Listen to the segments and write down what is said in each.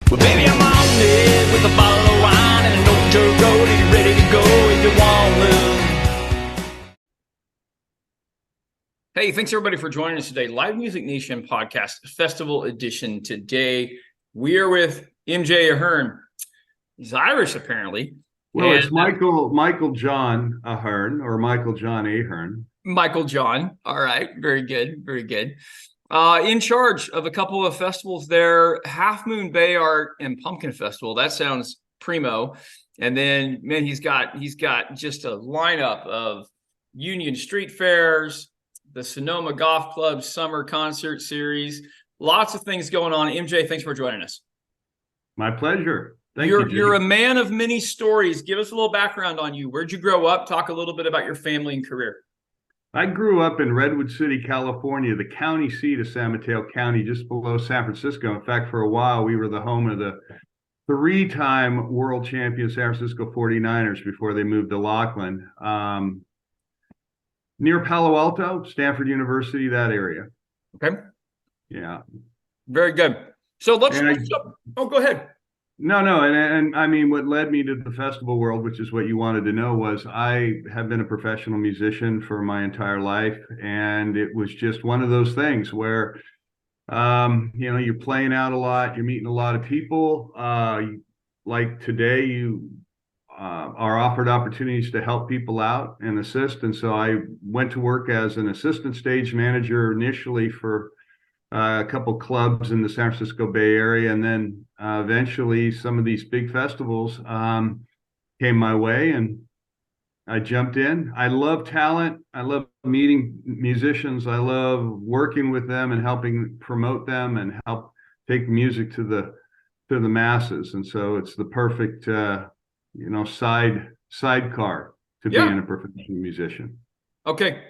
Well, baby, I'm on it with a bottle of wine and an old dirt road, and you're ready to go if you want to. Hey, thanks everybody for joining us today. Live Music Nation Podcast Festival Edition. Today, we are with MJ Ahern. He's Irish, apparently. Well, it's Michael John Ahern, or Michael John Ahern. Michael John. All right. Very good. Very good. In charge of a couple of festivals there, Half Moon Bay Art and Pumpkin Festival. That sounds primo. And then, man, he's got just a lineup of Union Street Fairs, the Sonoma Golf Club Summer Concert Series. Lots of things going on. MJ, thanks for joining us. My pleasure. Thank you. You're a man of many stories. Give us a little background on you. Where'd you grow up? Talk a little bit about your family and career. I grew up in Redwood City, California, the county seat of San Mateo County, just below San Francisco. In fact, for a while, we were the home of the three-time world champion San Francisco 49ers before they moved to Laughlin. Near Palo Alto, Stanford University, that area. Okay. Yeah. Very good. So let's jump. Oh, go ahead. No. And I mean, what led me to the festival world, which is what you wanted to know, was I have been a professional musician for my entire life. And it was just one of those things where, you're playing out a lot, you're meeting a lot of people. Like today, you are offered opportunities to help people out and assist. And so I went to work as an assistant stage manager initially for a couple clubs in the San Francisco Bay Area, and then eventually some of these big festivals came my way, and I jumped in. I love talent. I love meeting musicians. I love working with them and helping promote them and help take music to the masses. And so it's the perfect sidecar to being a professional musician. Okay.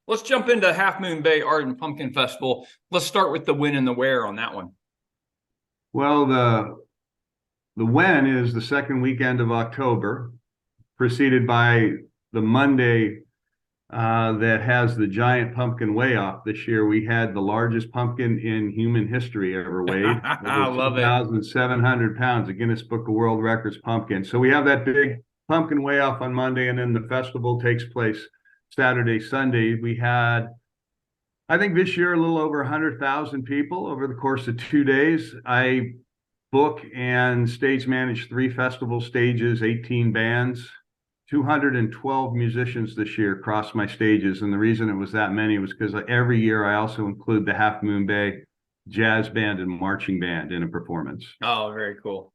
Let's jump into Half Moon Bay Art and Pumpkin Festival. Let's start with the when and the where on that one. Well, the when is the second weekend of October, preceded by the Monday that has the giant pumpkin weigh off. This year we had the largest pumpkin in human history ever weighed. I love it. 2,700 pounds, a Guinness Book of World Records pumpkin. So we have that big pumpkin weigh off on Monday, and then the festival takes place Saturday, Sunday. We had, I think this year, a little over 100,000 people over the course of 2 days. I book and stage manage 3 festival stages, 18 bands, 212 musicians this year across my stages. And the reason it was that many was because every year I also include the Half Moon Bay Jazz Band and Marching Band in a performance. Oh, very cool.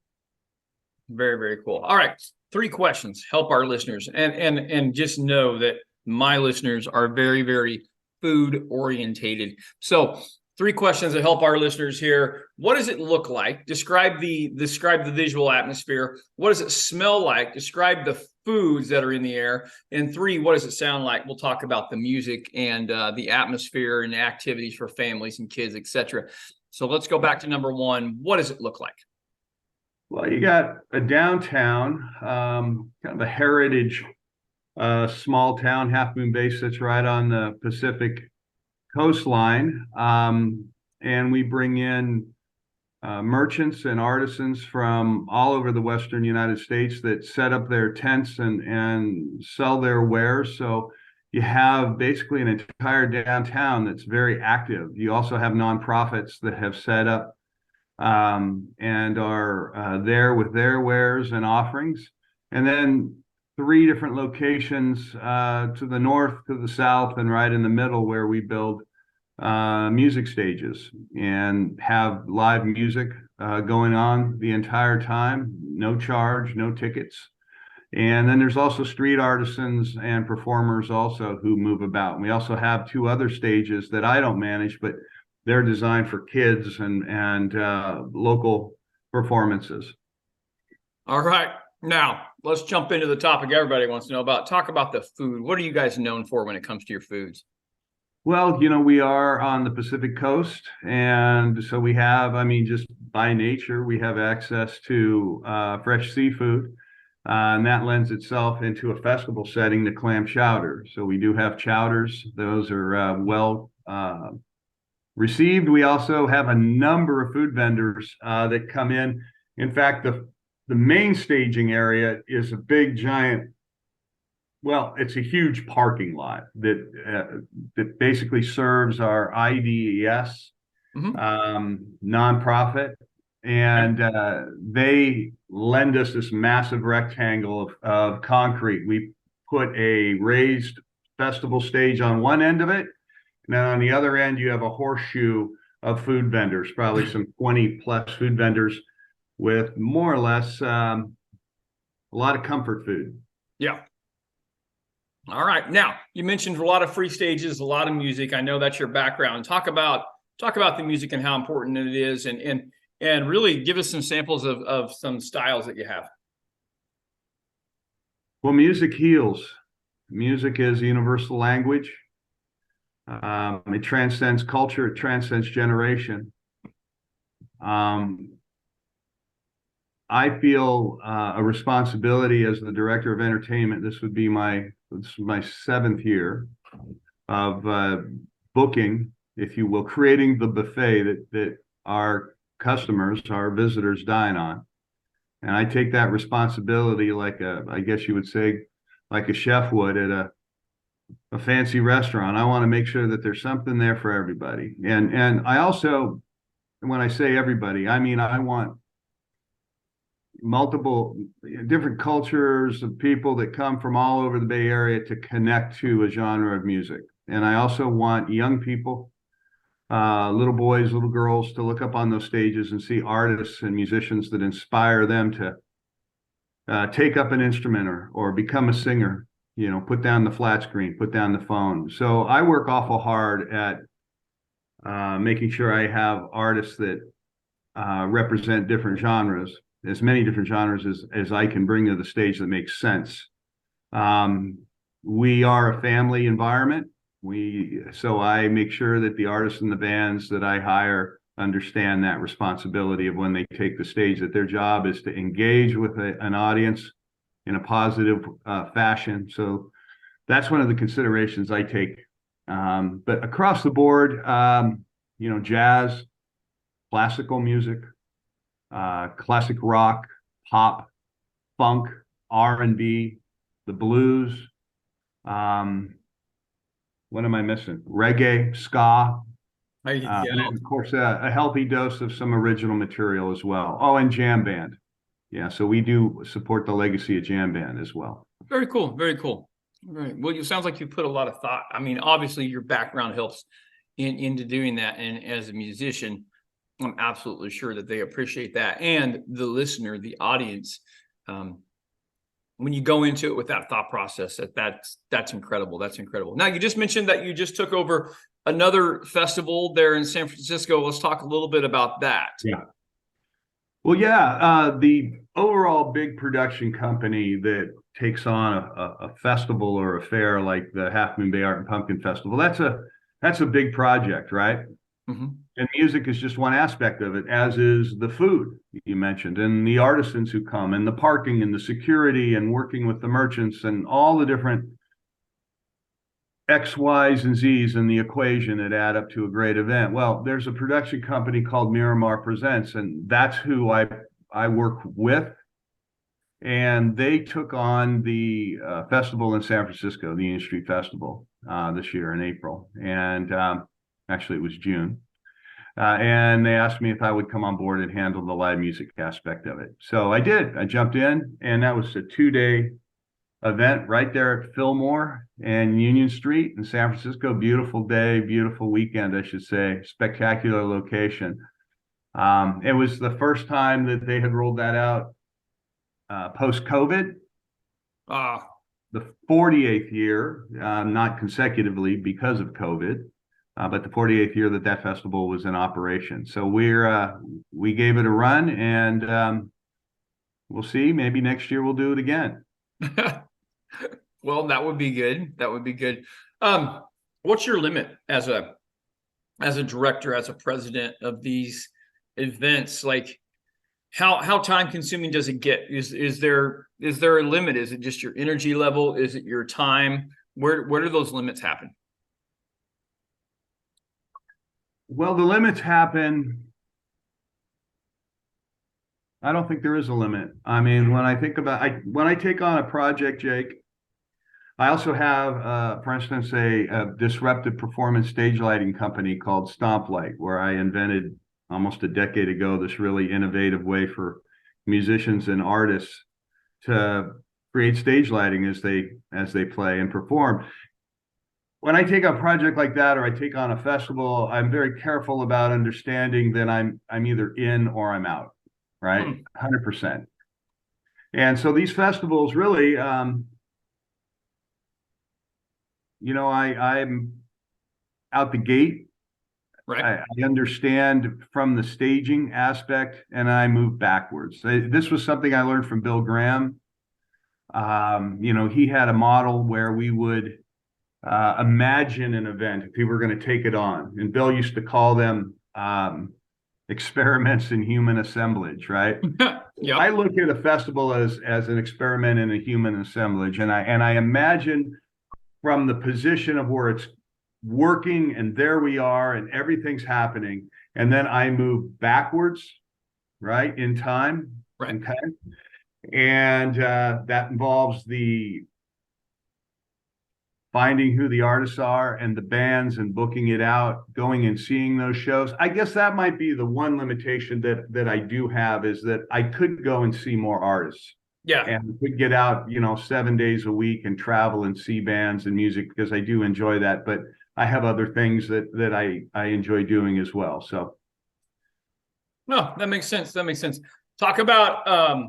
Very, very cool. All right. 3 questions. Help our listeners. And just know that my listeners are very, very food orientated. So 3 questions that help our listeners here. What does it look like? Describe the visual atmosphere. What does it smell like? Describe the foods that are in the air. And 3, what does it sound like? We'll talk about the music and the atmosphere and activities for families and kids, etc. So let's go back to number 1. What does it look like? Well, you got a downtown, kind of a heritage small town. Half Moon Bay sits right on the Pacific coastline, and we bring in merchants and artisans from all over the Western United States that set up their tents and sell their wares. So you have basically an entire downtown that's very active. You also have nonprofits that have set up and are there with their wares and offerings. And then 3 different locations to the north, to the south, and right in the middle where we build music stages and have live music going on the entire time, no charge, no tickets. And then there's also street artisans and performers also who move about. And we also have 2 other stages that I don't manage, but they're designed for kids and local performances. All right. Now, let's jump into the topic everybody wants to know about. Talk about the food. What are you guys known for when it comes to your foods? Well, we are on the Pacific coast. And so we have, just by nature, we have access to fresh seafood. And that lends itself into a festival setting to clam chowder. So we do have chowders. Those are well received. We also have a number of food vendors that come in In fact, the main staging area is a big giant. Well, it's a huge parking lot that basically serves our IDES Mhm. nonprofit, Okay. and they lend us this massive rectangle of concrete. We put a raised festival stage on one end of it, and then on the other end you have a horseshoe of food vendors, probably some 20 plus food vendors with more or less a lot of comfort food. Yeah. All right. Now, you mentioned a lot of free stages, a lot of music. I know that's your background. Talk about the music and how important it is, and really give us some samples of some styles that you have. Well, music heals. Music is a universal language. It transcends culture, it transcends generation. Um, I feel a responsibility as the director of entertainment. This is my seventh year of booking, if you will, creating the buffet that our customers, our visitors dine on. And I take that responsibility I guess you would say, like a chef would at a fancy restaurant. I want to make sure that there's something there for everybody. And I also, when I say everybody, I mean I want multiple different cultures of people that come from all over the Bay Area to connect to a genre of music. And I also want young people, little boys, little girls, to look up on those stages and see artists and musicians that inspire them to take up an instrument or become a singer, put down the flat screen, put down the phone. So I work awful hard at making sure I have artists that represent different genres, as many different genres as I can bring to the stage that makes sense. We are a family environment. So I make sure that the artists and the bands that I hire understand that responsibility of when they take the stage, that their job is to engage with an audience in a positive fashion. So that's one of the considerations I take. But across the board, jazz, classical music, classic rock, pop, funk, R&B, the blues. What am I missing? Reggae, ska, Yeah. and then, of course, a healthy dose of some original material as well. Oh, and jam band. Yeah, so we do support the legacy of jam band as well. Very cool. Very cool. Right. Well, it sounds like you put a lot of thought. I mean, obviously, your background helps into doing that. And as a musician, I'm absolutely sure that they appreciate that. And the listener, the audience, when you go into it with that thought process, that's incredible. That's incredible. Now, you just mentioned that you just took over another festival there in San Francisco. Let's talk a little bit about that. Yeah. Well, yeah, the overall big production company that takes on a festival or a fair like the Half Moon Bay Art and Pumpkin Festival, that's a big project, right? Mhm. And music is just one aspect of it, as is the food you mentioned, and the artisans who come, and the parking, and the security, and working with the merchants, and all the different X, Y's, and Z's in the equation that add up to a great event. Well, there's a production company called Miramar Presents, and that's who I work with. And they took on the festival in San Francisco, the Union Street Festival, this year in April. And actually, it was June. And they asked me if I would come on board and handle the live music aspect of it. So I did. I jumped in, and that was a 2-day event right there at Fillmore and Union Street in San Francisco. Beautiful day, beautiful weekend, I should say. Spectacular location. It was the first time that they had rolled that out post-COVID. Ah, The 48th year, not consecutively because of COVID, but the 48th year that festival was in operation. So we gave it a run, and we'll see. Maybe next year we'll do it again. well, that would be good. That would be good. What's your limit as a director, as a president of these events? Like, how time consuming does it get? Is there a limit? Is it just your energy level? Is it your time? Where do those limits happen? Well, the limits happen I don't think there is a limit. I mean, when I think about when I take on a project, Jake, I also have, for instance, a disruptive performance stage lighting company called Stomp Light, where I invented almost a decade ago this really innovative way for musicians and artists to create stage lighting as they play and perform. When I take on a project like that, or I take on a festival, I'm very careful about understanding that I'm either in or I'm out, right? Hmm. 100%. And so these festivals really, I'm out the gate. Right. I understand from the staging aspect, and I move backwards. This was something I learned from Bill Graham. He had a model where we would imagine an event if he were going to take it on. And Bill used to call them experiments in human assemblage, right? I Yep. look at a festival as an experiment in a human assemblage, and I imagine from the position of where it's working, and there we are, and everything's happening, and then I move backwards, right, in time. Right. Okay. And that involves the finding who the artists are and the bands and booking it out, going and seeing those shows. I guess that might be the one limitation that I do have, is that I could go and see more artists Yeah. and could get out, 7 days a week and travel and see bands and music, because I do enjoy that. But I have other things that I enjoy doing as well. So No, that makes sense. That makes sense. Talk about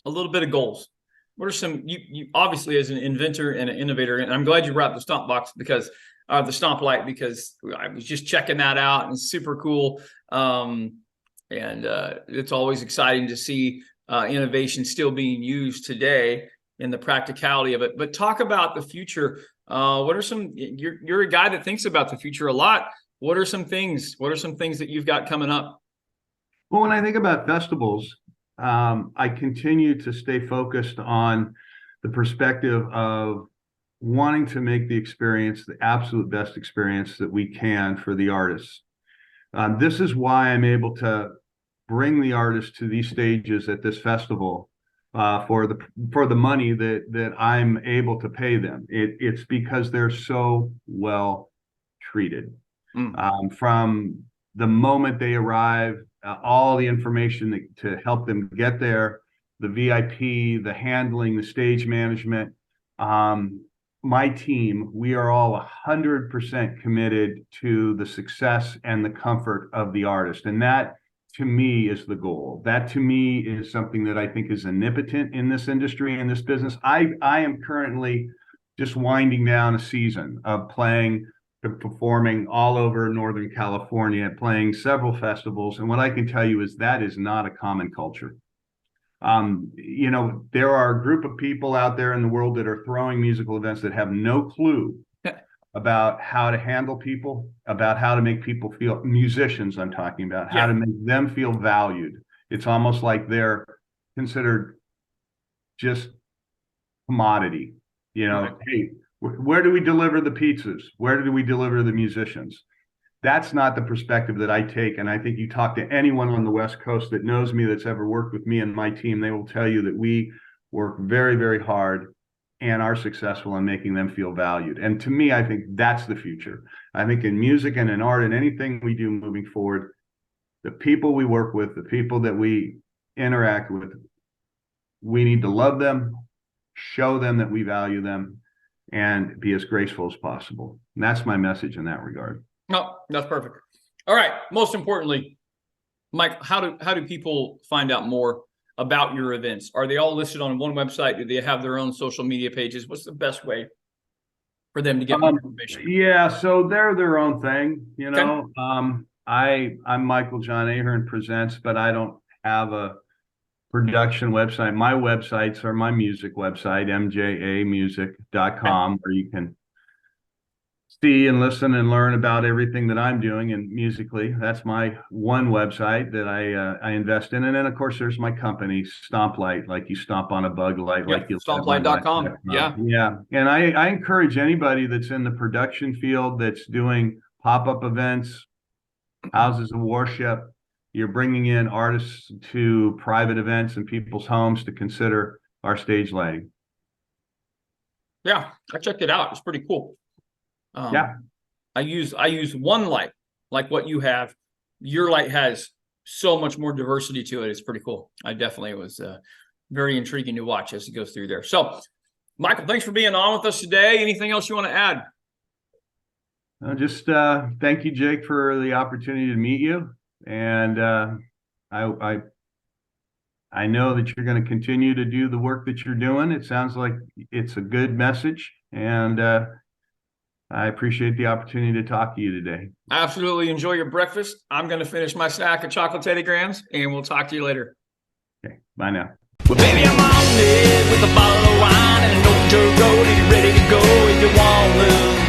a little bit of goals. What are some, you obviously, as an inventor and an innovator, and I'm glad you brought the stomp box, because the stomp light, because I was just checking that out, and it's super cool. And it's always exciting to see innovation still being used today in the practicality of it. But talk about the future. What are some, you're a guy that thinks about the future a lot. What are some things that you've got coming up? well, when I think about festivals, I continue to stay focused on the perspective of wanting to make the experience the absolute best experience that we can for the artists. This is why I'm able to bring the artists to these stages at this festival, for the money that I'm able to pay them. It's because they're so well treated. Mm. From the moment they arrive, all the information to help them get there, the VIP, the handling, the stage management. My team, we are all 100% committed to the success and the comfort of the artist. And that, to me, is the goal. That, to me, is something that I think is omnipotent in this industry, in this business. I am currently just winding down a season of performing all over Northern California, playing several festivals. And what I can tell you is that is not a common culture. There are a group of people out there in the world that are throwing musical events that have no clue about how to handle people, about how to make people feel, musicians I'm talking about, how to make them feel valued. It's almost like they're considered just commodity. Right. Hey, where do we deliver the pizzas? Where do we deliver the musicians? That's not the perspective that I take. And I think you talk to anyone on the West Coast that knows me, that's ever worked with me and my team, they will tell you that we work very, very hard and are successful in making them feel valued. And to me, I think that's the future. I think in music and in art and anything we do moving forward, the people we work with, the people that we interact with, we need to love them, show them that we value them, and be as graceful as possible. And that's my message in that regard. No, that's perfect. All right. Most importantly, Mike, how do people find out more about your events? Are they all listed on one website? Do they have their own social media pages? What's the best way for them to get more information? Yeah, so they're their own thing, Okay. I'm Michael John Ahern Presents, but I don't have a production website. My websites are my music website, mjamusic.com, where you can see and listen and learn about everything that I'm doing. And musically, that's my one website that I invest in. And then, of course, there's my company, Stomp Light, like you stomp on a bug light, like Yep. you'll have my light. Stomplight.com. Yeah. Yeah. And I encourage anybody that's in the production field, that's doing pop-up events, houses of worship, you're bringing in artists to private events and people's homes to consider our stage lighting. Yeah, I checked it out. It's pretty cool. Yeah. I use one light like what you have. Your light has so much more diversity to it. It's pretty cool. I definitely was very intriguing to watch as it goes through there. So, Michael, thanks for being on with us today. Anything else you want to add? Just thank you, Jake, for the opportunity to meet you. And I know that you're going to continue to do the work that you're doing. It sounds like it's a good message, and I appreciate the opportunity to talk to you today. Absolutely. Enjoy your breakfast. I'm going to finish my stack of chocolate Teddy Grahams, and we'll talk to you later. Okay, bye now. Well, baby, I'm on it with a bottle of wine and an old dirt road, and you're ready to go if you want to.